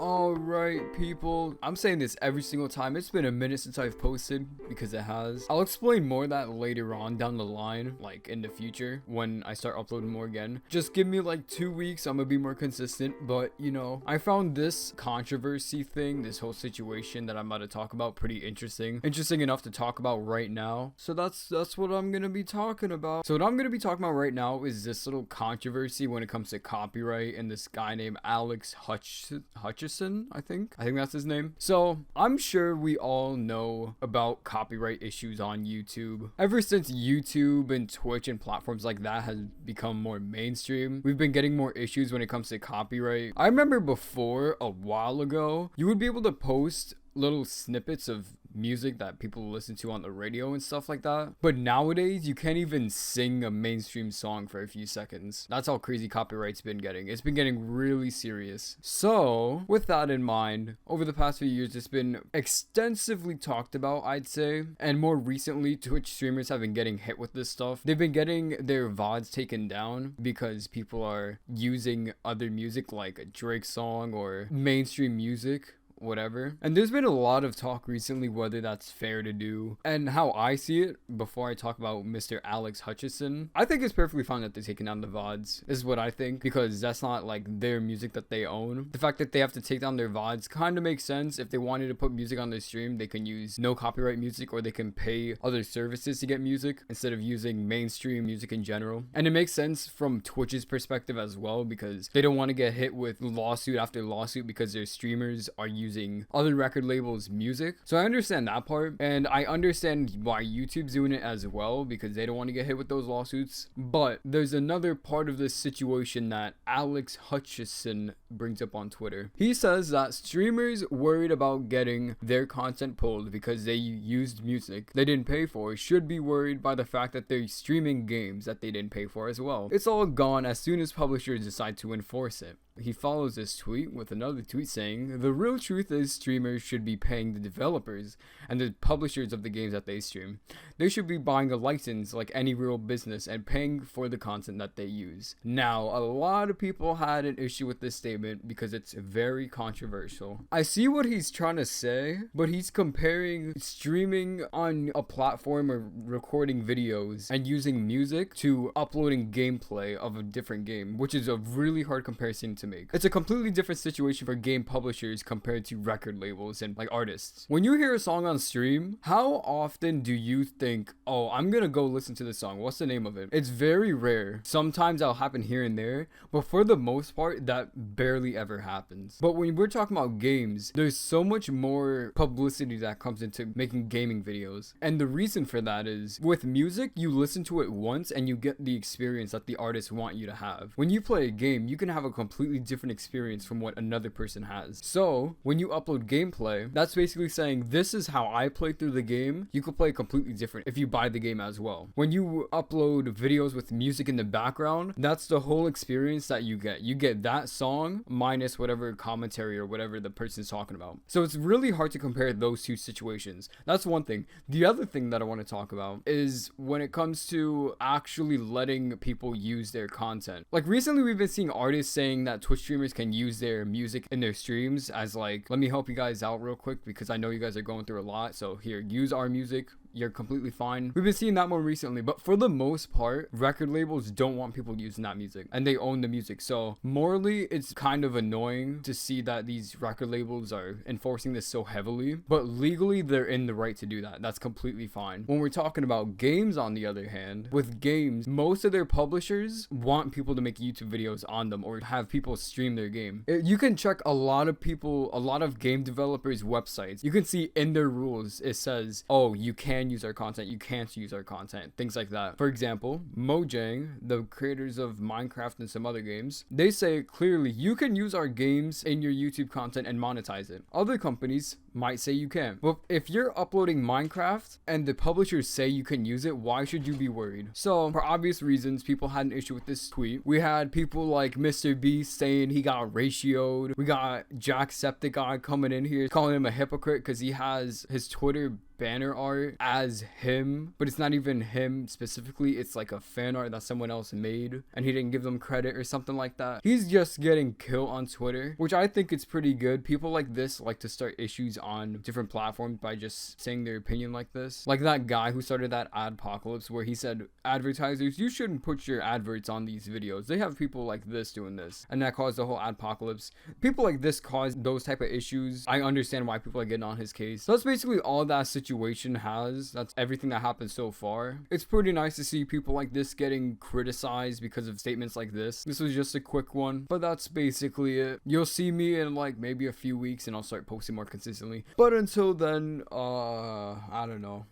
Alright, people. I'm saying this every single time. It's been a minute since I've posted because it has. I'll explain more of that later on down the line, like in the future when I start uploading more again. Just give me like 2 weeks. I'm gonna be more consistent. But you know, I found this controversy thing, this whole situation that I'm about to talk about, pretty interesting. Interesting enough to talk about right now. So that's what I'm gonna be talking about. So what I'm gonna be talking about right now is this little controversy when it comes to copyright and this guy named Alex Hutchinson, I think that's his name. So I'm sure we all know about copyright issues on YouTube. Ever since YouTube and Twitch and platforms like that has become more mainstream, we've been getting more issues when it comes to copyright. I remember before, a while ago, you would be able to post little snippets of music that people listen to on the radio and stuff like that, but nowadays you can't even sing a mainstream song for a few seconds. That's how crazy copyright's been getting. It's been getting really serious. So with that in mind, over the past few years it's been extensively talked about, I'd say, and more recently Twitch streamers have been getting hit with this stuff. They've been getting their VODs taken down because people are using other music like a Drake song or mainstream music, whatever. And there's been a lot of talk recently whether that's fair to do. And how I see it, before I talk about Mr. Alex Hutchinson, I think it's perfectly fine that they're taking down the VODs, is what I think, because that's not like their music that they own. The fact that they have to take down their VODs kind of makes sense. If they wanted to put music on their stream, they can use no copyright music, or they can pay other services to get music instead of using mainstream music in general. And it makes sense from Twitch's perspective as well, because they don't want to get hit with lawsuit after lawsuit because their streamers are using other record labels' music. So I understand that part, and I understand why YouTube's doing it as well, because they don't want to get hit with those lawsuits. But there's another part of this situation that Alex Hutchinson brings up on Twitter. He says that streamers worried about getting their content pulled because they used music they didn't pay for should be worried by the fact that they're streaming games that they didn't pay for as well. It's all gone as soon as publishers decide to enforce it. He follows this tweet with another tweet saying, "The real truth is streamers should be paying the developers and the publishers of the games that they stream. They should be buying a license like any real business and paying for the content that they use." Now, a lot of people had an issue with this statement because it's very controversial. I see what he's trying to say, but he's comparing streaming on a platform or recording videos and using music to uploading gameplay of a different game, which is a really hard comparison to make. It's a completely different situation for game publishers compared to record labels and like artists. When you hear a song on stream, how often do you think, oh, I'm gonna go listen to this song, what's the name of it? It's very rare. Sometimes that'll happen here and there, but for the most part that barely ever happens. But when we're talking about games, there's so much more publicity that comes into making gaming videos, and the reason for that is with music, you listen to it once and you get the experience that the artists want you to have. When you play a game, you can have a completely different experience from what another person has. So when you upload gameplay, that's basically saying, this is how I play through the game. You could play completely different if you buy the game as well. When you upload videos with music in the background, that's the whole experience that you get. You get that song minus whatever commentary or whatever the person's talking about. So it's really hard to compare those two situations. That's one thing. The other thing that I want to talk about is when it comes to actually letting people use their content. Like recently we've been seeing artists saying that Twitch streamers can use their music in their streams as like, let me help you guys out real quick because I know you guys are going through a lot, so here, use our music, you're completely fine. We've been seeing that more recently, but for the most part, record labels don't want people using that music and they own the music. So morally, it's kind of annoying to see that these record labels are enforcing this so heavily, but legally they're in the right to do that. That's completely fine. When we're talking about games, on the other hand, with games, most of their publishers want people to make YouTube videos on them or have people stream their game. You can check a lot of game developers' websites. You can see in their rules, it says, oh, you can use our content, you can't use our content, things like that. For example, Mojang, the creators of Minecraft and some other games, they say clearly you can use our games in your YouTube content and monetize it. Other companies might say you can. But if you're uploading Minecraft and the publishers say you can use it, why should you be worried? So for obvious reasons, people had an issue with this tweet. We had people like Mr. Beast saying he got ratioed. We got Jacksepticeye coming in here calling him a hypocrite because he has his Twitter banner art as him, but it's not even him specifically. It's like a fan art that someone else made and he didn't give them credit or something like that. He's just getting killed on Twitter, which I think it's pretty good. People like this like to start issues on different platforms by just saying their opinion like this. Like that guy who started that adpocalypse where he said, advertisers, you shouldn't put your adverts on these videos. They have people like this doing this, and that caused the whole adpocalypse. People like this cause those type of issues. I understand why people are getting on his case. So that's basically all that situation has. That's everything that happened so far. It's pretty nice to see people like this getting criticized because of statements like this. This was just a quick one, but that's basically it. You'll see me in like maybe a few weeks and I'll start posting more consistently. But until then, I don't know.